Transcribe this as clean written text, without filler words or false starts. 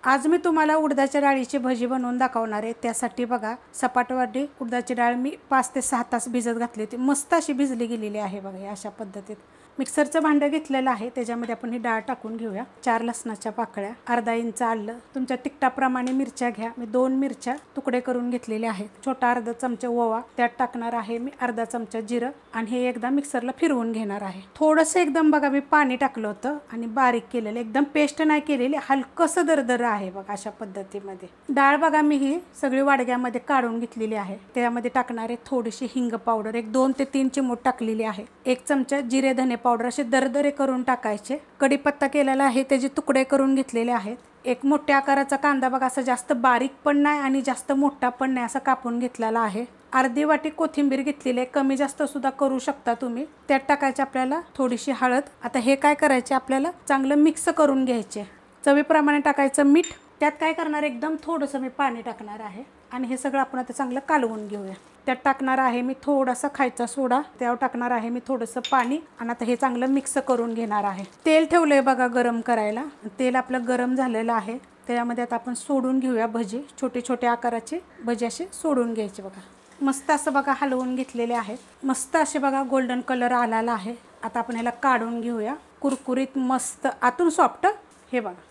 आज मी तुम्हाला उडदाच्या डाळीची भजी बनवून दाखवणार आहे। त्यासाठी बघा सपाटवाडी उडदाची डाळ मी 5 ते 6 तास भिजत घातली होती। मस्त अशी भिजली गेलेली आहे बघा। अशा पद्धतीत मिक्सरचं भांडं घेतलेलं आहे, त्याच्यामध्ये आपण ही डाळ टाकून घेऊया। 4 लसणाच्या पाकळ्या, अर्धा इंच आलं, तुमच्या तिखटाप्रमाणे मिरच्या घ्या। मी 2 मिरच्या तुकडे करून घेतलेले आहेत। छोटा अर्धा चमचा ओवा त्यात टाकणार आहे मी, अर्धा चमचा जिरं आणि हे एकदा मिक्सरला फिरवून घेणार आहे। थोडंसं एकदम बघा मी पाणी टाकलं होतं आणि बारीक केलेलं, एकदम पेस्ट नाही केलेली, हलकसं दरदर आहे बघा। अशा पद्धतीमध्ये डाळ बघा मी ही सगळी वाडग्यामध्ये काढून घेतलेली आहे। त्यामध्ये टाकणार आहे थोडीशी हिंग पावडर, एक 2 ते 3 चिमूट टाकलेली आहे। 1 चमचा जिरे धने पावडर असे दरदरे करून टाकायचे। कढीपत्ता केलेला आहे, त्याचे तुकडे करून घेतलेले आहेत। एक मोठ्या आकाराचा कांदा बघा, असा जास्त बारीक पण नाही आणि जास्त मोठा पण नाही, असा कापून घेतलेला आहे। अर्धी वाटी कोथिंबीर घेतलेली आहे, कमी जास्त सुद्धा करू शकता तुम्ही। त्यात टाकायचे आपल्याला थोडीशी हळद। आता हे काय करायचे, आपल्याला चांगलं मिक्स करून घ्यायचे। चवीप्रमाणे टाकायचं मीठ। त्यात काय करणार, एकदम थोडंसं मी पाणी टाकणार आहे आणि हे सगळं आपण आता चांगलं कालवून घेऊया। त्यात टाकणार आहे मी थोडासा खायचा सोडा, त्यावर टाकणार आहे मी थोडंसं पाणी आणि आता हे चांगलं मिक्स करून घेणार आहे। तेल ठेवलंय बघा गरम करायला, तेल आपलं गरम झालेलं आहे। त्यामध्ये आता आपण सोडून घेऊया भजी, छोटे छोटे आकाराचे भजी असे सोडून घ्यायचे बघा। मस्त असं बघा हलवून घेतलेले आहेत। मस्त असे बघा गोल्डन कलर आलेला आहे। आता आपण ह्याला काढून घेऊया। कुरकुरीत मस्त, आतून सॉफ्ट हे बघा।